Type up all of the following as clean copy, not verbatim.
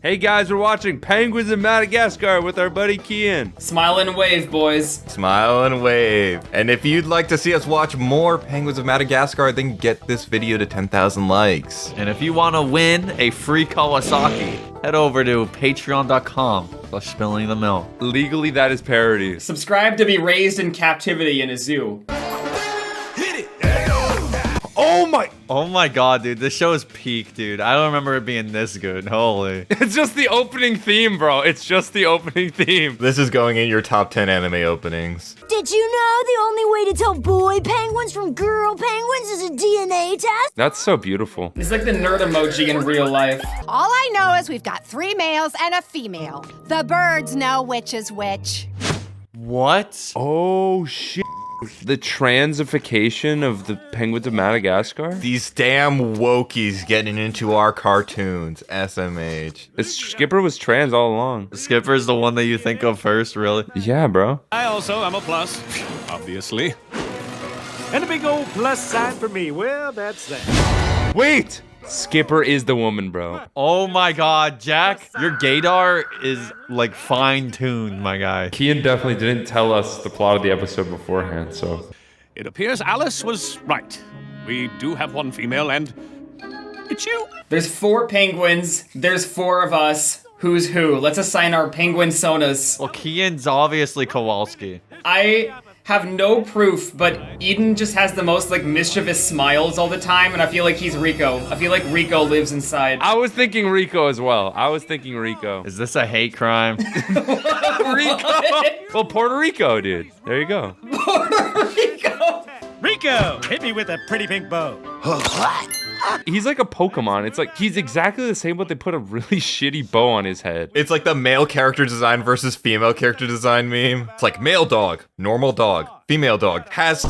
Hey guys, we're watching Penguins in Madagascar with our buddy Kian. Smile and wave, boys. Smile and wave. And if you'd like to see us watch more Penguins of Madagascar, then get this video to 10,000 likes. And if you want to win a free Kawasaki, head over to patreon.com/spilling the milk. Legally, that is parody. Subscribe to be raised in captivity in a zoo. Oh my god, dude. This show is peak, dude. I don't remember it being this good. Holy. It's just the opening theme, bro. It's just the opening theme. This is going in your top 10 anime openings. Did you know the only way to tell boy penguins from girl penguins is a DNA test? That's so beautiful. It's like the nerd emoji in real life. All I know is we've got 3 males and a female. The birds know which is which. What? Oh, shit. The transification of the Penguins of Madagascar? These damn wokies getting into our cartoons. SMH. Skipper was trans all along. Skipper's the one that you think of first, really? Yeah, bro. I also am a plus, obviously. And a big old plus sign for me. Well, that's that. Wait! Skipper is the woman, bro. Oh my god, Jack, your gaydar is like fine-tuned, my guy. Kian definitely didn't tell us the plot of the episode beforehand, so... It appears Alice was right. We do have one female, and it's you. There's 4 penguins. There's 4 of us. Who's who? Let's assign our penguin sonas. Well, Kian's obviously Kowalski. I have no proof, but Eden just has the most like mischievous smiles all the time, and I feel like he's Rico. I feel like Rico lives inside. I was thinking Rico as well. Rico. Is this a hate crime? Rico! Well, Puerto Rico, dude. There you go. Puerto Rico! Rico, hit me with a pretty pink bow. He's like a Pokemon. It's like he's exactly the same, but they put a really shitty bow on his head. It's like the male character design versus female character design meme. It's like male dog, normal dog, female dog, has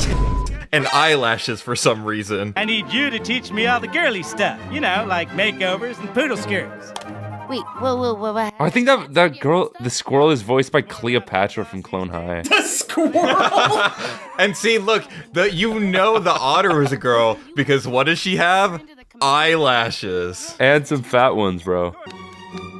and eyelashes for some reason. I need you to teach me all the girly stuff. You know, like makeovers and poodle skirts. Wait, whoa. I think that girl, the squirrel, is voiced by Cleopatra from Clone High. The squirrel! And see, look, the otter was a girl because what does she have? Eyelashes. And some fat ones, bro.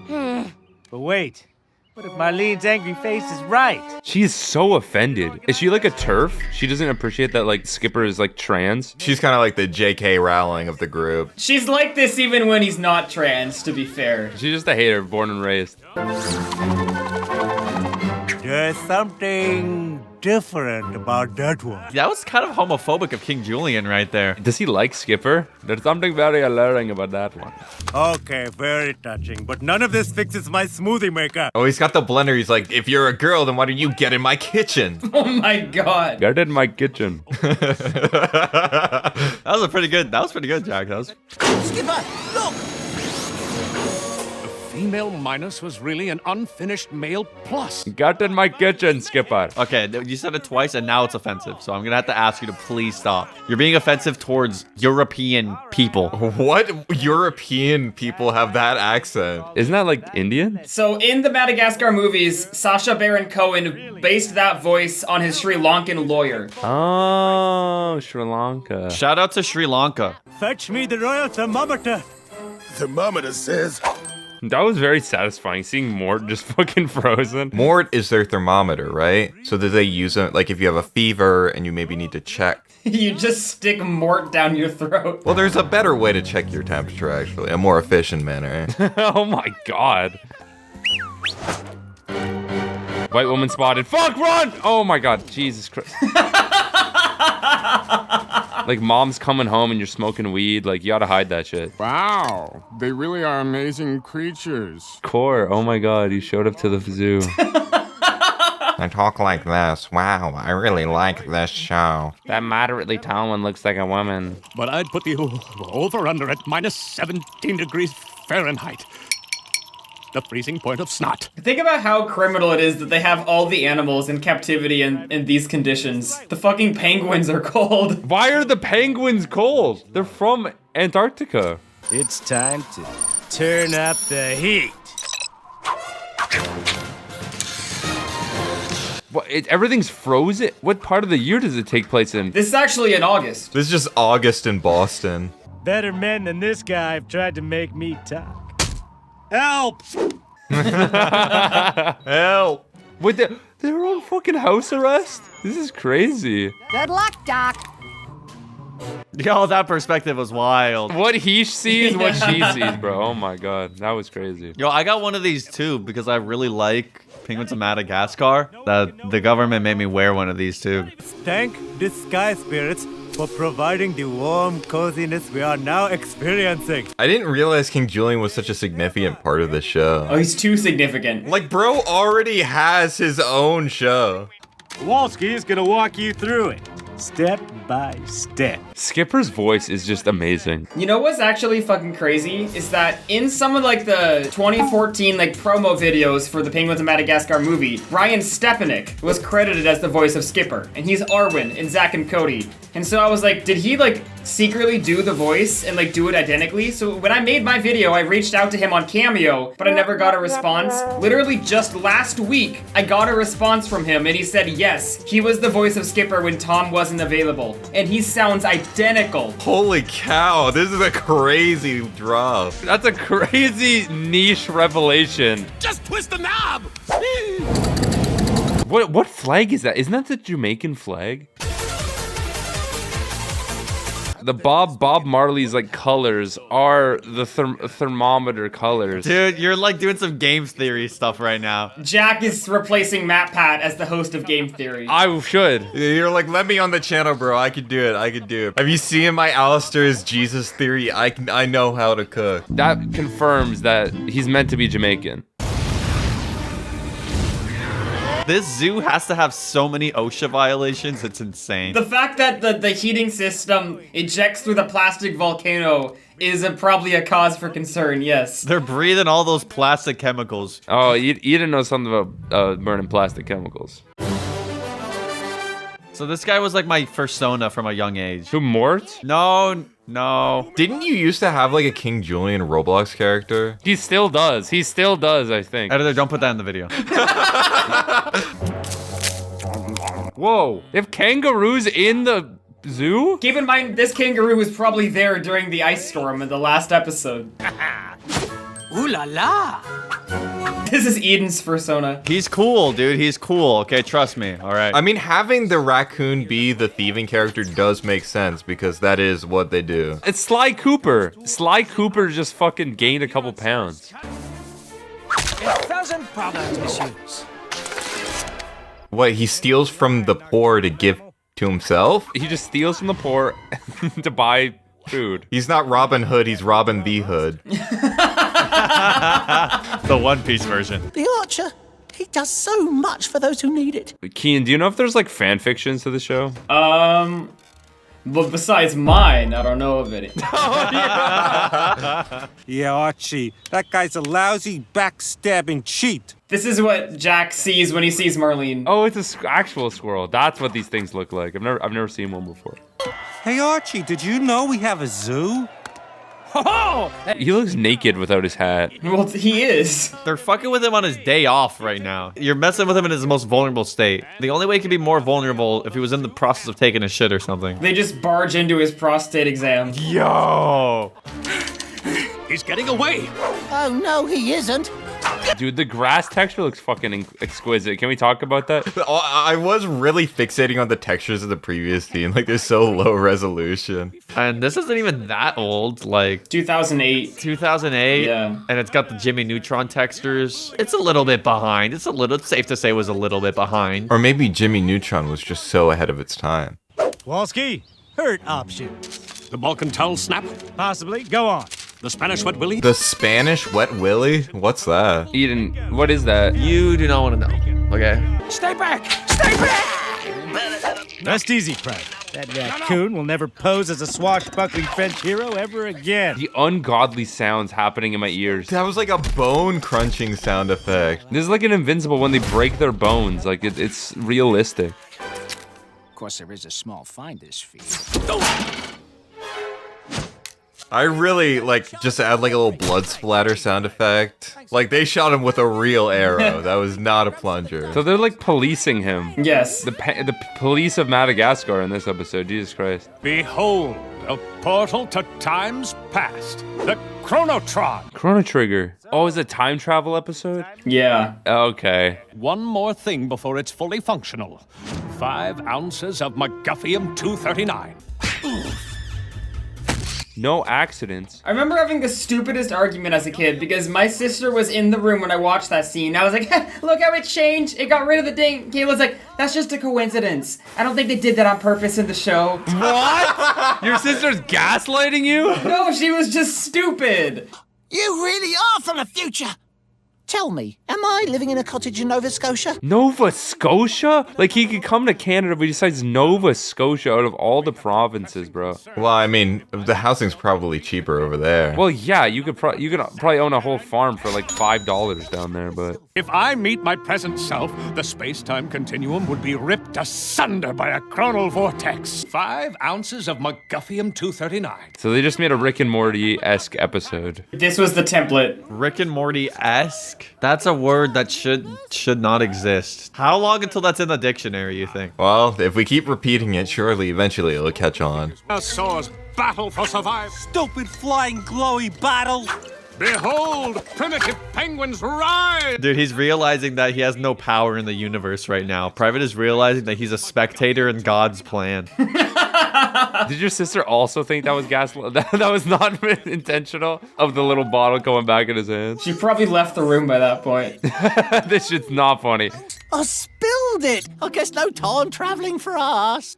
But wait, what if Marlene's angry face is right? She's so offended. Is she like a TERF? She doesn't appreciate that like Skipper is like trans? She's kind of like the J.K. Rowling of the group. She's like this even when he's not trans, to be fair. She's just a hater, born and raised. There's something different about that one. That was kind of homophobic of King Julian right there. Does he like Skipper? There's something very alluring about that one. Okay, very touching, but none of this fixes my smoothie maker. Oh, he's got the blender. He's like, if you're a girl, then why don't you get in my kitchen? Oh my god. Get in my kitchen. That was pretty good, Jack. Skipper, look! The female minus was really an unfinished male plus. Get in my kitchen, Skipper. Okay, you said it twice and now it's offensive, so I'm gonna have to ask you to please stop. You're being offensive towards European people. What European people have that accent? Isn't that like Indian? So in the Madagascar movies, Sacha Baron Cohen based that voice on his Sri Lankan lawyer. Oh, Sri Lanka. Shout out to Sri Lanka. Fetch me the royal thermometer. Thermometer says... That was very satisfying, seeing Mort just fucking frozen. Mort is their thermometer, right? So do they use it, like if you have a fever and you maybe need to check? You just stick Mort down your throat. Well, there's a better way to check your temperature, actually. A more efficient manner. Oh my god. White woman spotted. Fuck, run! Oh my god, Jesus Christ. Like mom's coming home and you're smoking weed, like you gotta hide that shit. Wow, they really are amazing creatures. Core, oh my god, you showed up to the zoo. I talk like this. Wow, I really like this show. That moderately tall one looks like a woman. But I'd put the over-under at minus 17 degrees Fahrenheit. The freezing point of snot. Think about how criminal it is that they have all the animals in captivity in these conditions. The fucking penguins are cold. Why are the penguins cold? They're from Antarctica. It's time to turn up the heat. What, everything's frozen? What part of the year does it take place in? This is actually in August. This is just August in Boston. Better men than this guy have tried to make me talk. Help! Help! Wait, they were on fucking house arrest? This is crazy. Good luck, Doc. Yo, that perspective was wild. What he sees, what she sees, bro. Oh my god, that was crazy. Yo, I got one of these too because I really like penguins of Madagascar. The government made me wear one of these too. Thank the sky spirits for providing the warm coziness we are now experiencing. I didn't realize King Julian was such a significant part of the show. Oh, he's too significant. Like, bro already has his own show. Kowalski is gonna walk you through it, step by step. Skipper's voice is just amazing. You know what's actually fucking crazy is that in some of like the 2014 like promo videos for the Penguins of Madagascar movie, Brian Stepanek was credited as the voice of Skipper, and he's Arwen in Zack and Cody. And so I was like, did he like secretly do the voice and like do it identically? So when I made my video, I reached out to him on Cameo, but I never got a response. Literally just last week, I got a response from him and he said yes, he was the voice of Skipper when Tom wasn't available. And he sounds identical. Holy cow, this is a crazy drop. That's a crazy niche revelation. Just twist the knob! What flag is that? Isn't that the Jamaican flag? The Bob Marley's like colors are the thermometer colors. Dude, you're like doing some games theory stuff right now. Jack is replacing Matt Pat as the host of Game Theory. I should. You're like, let me on the channel, bro. I could do it. I could do it. Have you seen my Alistair's Jesus theory? I know how to cook. That confirms that he's meant to be Jamaican. This zoo has to have so many OSHA violations, it's insane. The fact that the heating system ejects through the plastic volcano is probably a cause for concern, yes. They're breathing all those plastic chemicals. Oh, Eden knows something about burning plastic chemicals. So this guy was like my persona from a young age. Who, Mort? No. Didn't you used to have like a King Julian Roblox character? He still does. He still does, I think. Editor, don't put that in the video. Whoa. They have kangaroos in the zoo? Keep in mind, this kangaroo was probably there during the ice storm in the last episode. Ooh la la! This is Eden's persona. He's cool, dude. He's cool. Okay, trust me. All right. I mean, having the raccoon be the thieving character does make sense because that is what they do. It's Sly Cooper. Sly Cooper just fucking gained a couple pounds. 1,000 products, messieurs. What, he steals from the poor to give to himself? He just steals from the poor to buy food. He's not Robin Hood, he's Robin the Hood. The One Piece version. The Archer, he does so much for those who need it. Keen, do you know if there's like fan fictions to the show? But besides mine, I don't know of any. Yeah, Archie, that guy's a lousy, backstabbing cheat. This is what Jack sees when he sees Marlene. Oh, it's an actual squirrel. That's what these things look like. I've never seen one before. Hey, Archie, did you know we have a zoo? He looks naked without his hat. Well, he is. They're fucking with him on his day off right now. You're messing with him in his most vulnerable state. The only way he could be more vulnerable if he was in the process of taking a shit or something. They just barge into his prostate exam. Yo! He's getting away! Oh no, he isn't. Dude, the grass texture looks fucking exquisite. Can we talk about that? I was really fixating on the textures of the previous scene. Like, they're so low resolution. And this isn't even that old, like 2008. 2008. Yeah. And it's got the Jimmy Neutron textures. It's a little bit behind. It's safe to say it was a little bit behind. Or maybe Jimmy Neutron was just so ahead of its time. Kowalski, hurt option. The Balkan towel snap? Possibly. Go on. The Spanish wet willy? The Spanish Wet Willy? What's that? Eden, what is that? You do not want to know, okay? Stay back! Stay back! Rest easy, Private. That raccoon will never pose as a swashbuckling French hero ever again. The ungodly sounds happening in my ears. That was like a bone crunching sound effect. This is like an Invincible when they break their bones. Like, it's realistic. Of course, there is a small finder's fee. I really, like, just add, like, a little blood splatter sound effect. Like, they shot him with a real arrow. That was not a plunger. So they're like policing him. Yes. The police of Madagascar in this episode. Jesus Christ. Behold, a portal to times past. The Chronotron. Chrono Trigger. Oh, is it a time travel episode? Yeah. Okay. One more thing before it's fully functional. 5 ounces of McGuffium-239. No accidents. I remember having the stupidest argument as a kid because my sister was in the room when I watched that scene. I was like, look how it changed. It got rid of the ding. Kayla's like, that's just a coincidence. I don't think they did that on purpose in the show. What? Your sister's gaslighting you? No, she was just stupid. You really are from the future. Tell me, am I living in a cottage in Nova Scotia? Nova Scotia? Like, he could come to Canada, but he decides Nova Scotia out of all the provinces, bro. Well, I mean, the housing's probably cheaper over there. Well, yeah, you could probably own a whole farm for like $5 down there, but... If I meet my present self, the space-time continuum would be ripped asunder by a chronal vortex. 5 ounces of McGuffium-239. So they just made a Rick and Morty-esque episode. This was the template. Rick and Morty-esque? That's a word that should not exist. How long until that's in the dictionary, you think? Well, if we keep repeating it, surely eventually it'll catch on. Dinosaurs battle for survival. Stupid flying glowy battle. Behold, primitive penguins ride! Dude, he's realizing that he has no power in the universe right now. Private is realizing that he's a spectator in God's plan. Did your sister also think that was that was not intentional? Of the little bottle going back in his hands? She probably left the room by that point. This shit's not funny. I spilled it. I guess no time traveling for us.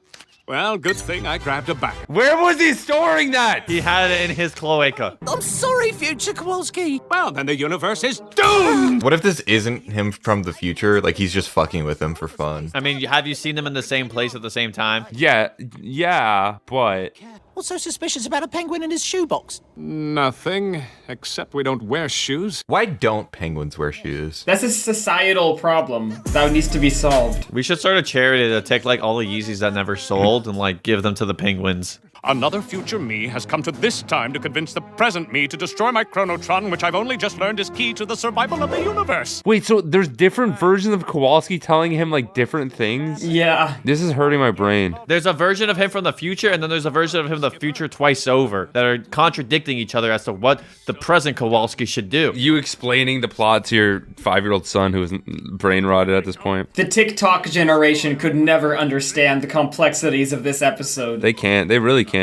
Well, good thing I grabbed a bag. Where was he storing that? He had it in his cloaca. I'm sorry, future Kowalski. Well, then the universe is doomed! What if this isn't him from the future? Like, he's just fucking with him for fun. I mean, have you seen them in the same place at the same time? Yeah, but... What's so suspicious about a penguin in his shoebox? Nothing, except we don't wear shoes. Why don't penguins wear shoes? That's a societal problem that needs to be solved. We should start a charity to take, like, all the Yeezys that never sold and, like, give them to the penguins. Another future me has come to this time to convince the present me to destroy my Chronotron, which I've only just learned is key to the survival of the universe. Wait, so there's different versions of Kowalski telling him, like, different things? Yeah. This is hurting my brain. There's a version of him from the future, and then there's a version of him the future twice over that are contradicting each other as to what the present Kowalski should do. You explaining the plot to your 5-year-old son who is brain rotted at this point? The TikTok generation could never understand the complexities of this episode. They can't. They really can't.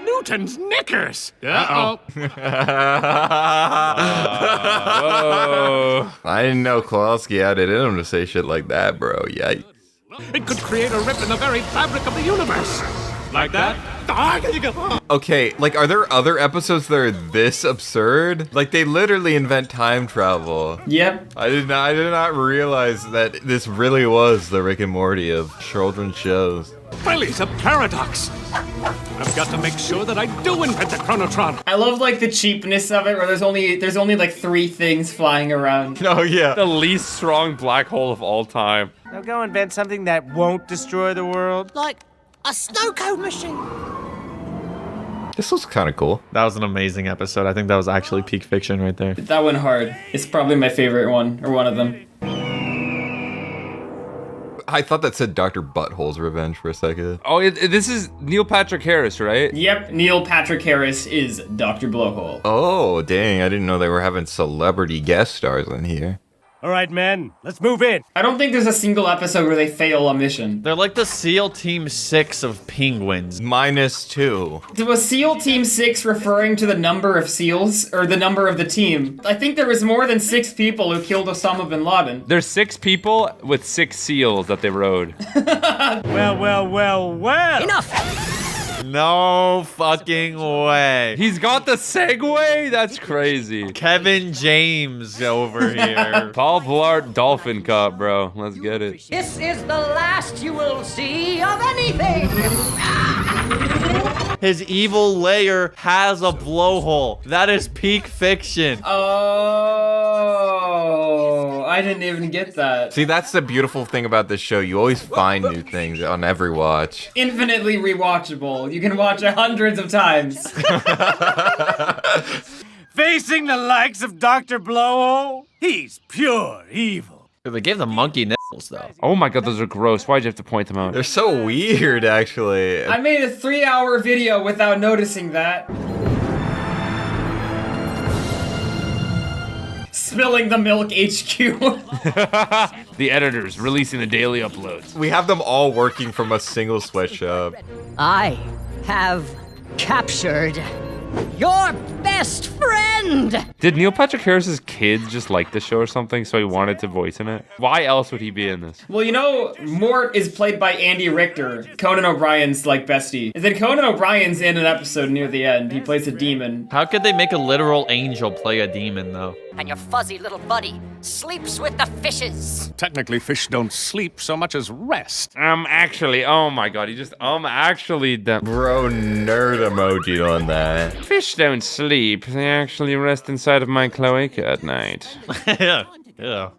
Newton's knickers! Uh-oh. Whoa. I didn't know Kowalski had it in him to say shit like that, bro. Yikes. It could create a rip in the very fabric of the universe. Like that? Okay, like, are there other episodes that are this absurd? Like, they literally invent time travel. Yep. I did not realize that this really was the Rick and Morty of children's shows. Billy's a paradox. I've got to make sure that I do invent the Chronotron. I love like the cheapness of it, where there's only like 3 things flying around. Oh yeah. The least strong black hole of all time. Now go invent something that won't destroy the world. Like a snow cone machine. This was kind of cool. That was an amazing episode. I think that was actually peak fiction right there. That went hard. It's probably my favorite one, or one of them. I thought that said Dr. Butthole's Revenge for a second. Oh, this is Neil Patrick Harris, right? Yep, Neil Patrick Harris is Dr. Blowhole. Oh, dang. I didn't know they were having celebrity guest stars in here. All right, men, let's move in. I don't think there's a single episode where they fail a mission. They're like the SEAL Team 6 of penguins. -2. Was SEAL Team 6 referring to the number of SEALs, or the number of the team? I think there was more than 6 people who killed Osama bin Laden. There's 6 people with 6 seals that they rode. Well. Enough. No fucking way. He's got the Segway? That's crazy. Kevin James over here. Paul Blart Dolphin Cup, bro. Let's get it. This is the last you will see of anything. His evil lair has a blowhole. That is peak fiction. Oh, I didn't even get that. See, that's the beautiful thing about this show. You always find new things on every watch. Infinitely rewatchable. You can watch it hundreds of times. Facing the likes of Dr. Blowhole, he's pure evil. They gave the monkey nipples, though. Oh my god, those are gross. Why'd you have to point them out? They're so weird, actually. I made a 3-hour video without noticing that. Spilling the milk HQ. The editors releasing the daily uploads. We have them all working from a single sweatshop. I have captured your best friend! Did Neil Patrick Harris's kids just like the show or something, so he wanted to voice in it? Why else would he be in this? Well, you know, Mort is played by Andy Richter, Conan O'Brien's, like, bestie. And then Conan O'Brien's in an episode near the end. He plays a demon. How could they make a literal angel play a demon, though? And your fuzzy little buddy sleeps with the fishes. Technically, fish don't sleep so much as rest. Actually, oh my god, he just, actually, Bro, nerd emoji on that. Fish don't sleep. They actually rest inside of my cloaca at night. Yeah.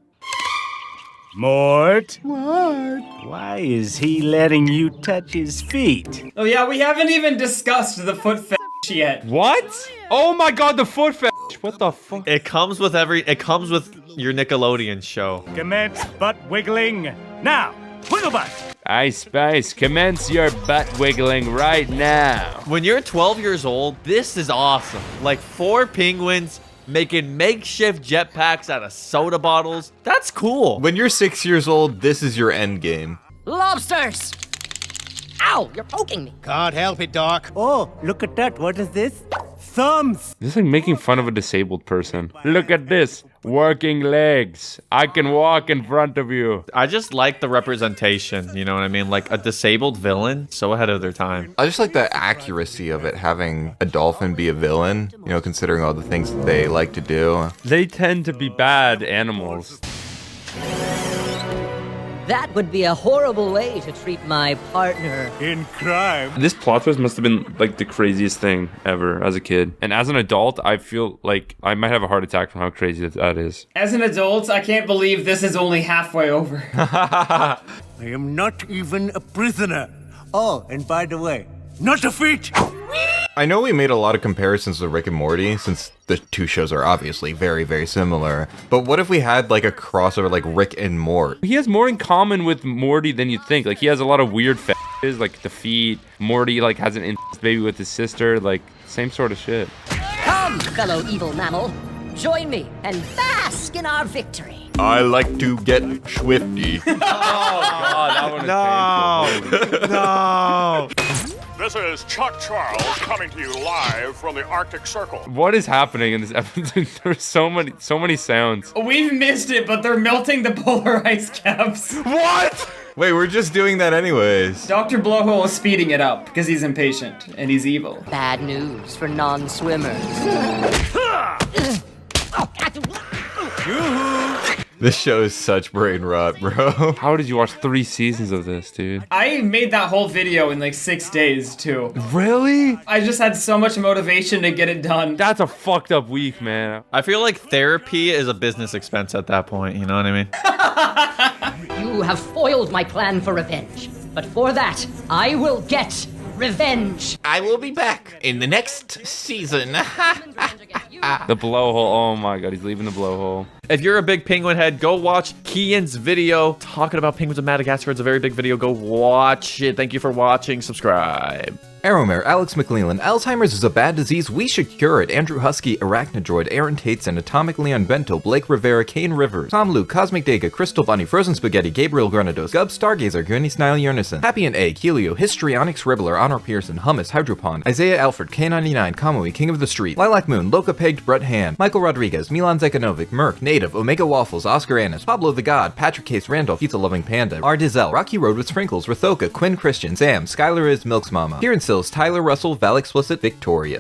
Mort? Why is he letting you touch his feet? Oh yeah, we haven't even discussed the foot fetish yet. What? Oh my god, the foot fetish. What the fuck? It comes with your Nickelodeon show. Commence butt wiggling. Now, wiggle butt. Ice Spice, commence your butt wiggling right now. When you're 12 years old, this is awesome. Like 4 penguins making makeshift jetpacks out of soda bottles. That's cool. When you're 6 years old, this is your end game. Lobsters! Ow, you're poking me. Can't help it, Doc. Oh, look at that. What is this? Thumbs. This is like making fun of a disabled person. Look at this. Working legs. I can walk in front of you. I just like the representation, you know what I mean? Like a disabled villain, so ahead of their time. I just like the accuracy of it, having a dolphin be a villain, you know, considering all the things that they like to do. They tend to be bad animals. That would be a horrible way to treat my partner. In crime. This plot twist must have been like the craziest thing ever as a kid. And as an adult, I feel like I might have a heart attack from how crazy that is. As an adult, I can't believe this is only halfway over. I am not even a prisoner. Oh, and by the way, not a feat. I know we made a lot of comparisons to Rick and Morty, since the two shows are obviously very, very similar. But what if we had like a crossover like Rick and Mort? He has more in common with Morty than you'd think. Like he has a lot of weird fetishes, like the feet. Morty like has an incest baby with his sister, like same sort of shit. Come, fellow evil mammal. Join me and bask in our victory. I like to get swifty. Oh god, that one is painful. No. This is Chuck Charles coming to you live from the Arctic Circle. What is happening in this episode? There's so many sounds. We've missed it, but they're melting the polar ice caps. What? Wait, we're just doing that anyways. Dr. Blowhole is speeding it up because he's impatient and he's evil. Bad news for non-swimmers. This show is such brain rot, bro. How did you watch 3 seasons of this, dude? I made that whole video in like 6 days too. Really? I just had so much motivation to get it done. That's a fucked up week, man. I feel like therapy is a business expense at that point, you know what I mean? You have foiled my plan for revenge. But for that, I will get revenge. I will be back in the next season. The blowhole. Oh my god, he's leaving the blowhole. If you're a big penguin head, go watch Kian's video talking about penguins of Madagascar. It's a very big video. Go watch it. Thank you for watching. Subscribe. Arrowmare, Alex McLeland, Alzheimer's is a bad disease, we should cure it. Andrew Husky, Arachnidroid, Aaron Tates, and Atomic Leon Bento, Blake Rivera, Kane Rivers, Tom Luke, Cosmic Dega, Crystal Bunny, Frozen Spaghetti, Gabriel Granados, Gub, Stargazer, Gwynny Snile Yernison, Happy and Egg, Helio, Histrionics Ribbler, Honor Pearson, Hummus, Hydropon, Isaiah Alfred, K99, Kamui, King of the Street, Lilac Moon, Loca Pegged, Brett Han, Michael Rodriguez, Milan Zekanovic, Merck, Native, Omega Waffles, Oscar Annis, Pablo the God, Patrick Case Randolph, Pizza Loving Panda, R. Dizel, Rocky Road with Sprinkles, Rathoka, Quinn Christian, Sam, Skylar is Milk's Mama, Kieran Sills, Tyler Russell, Val Explicit, Victoria.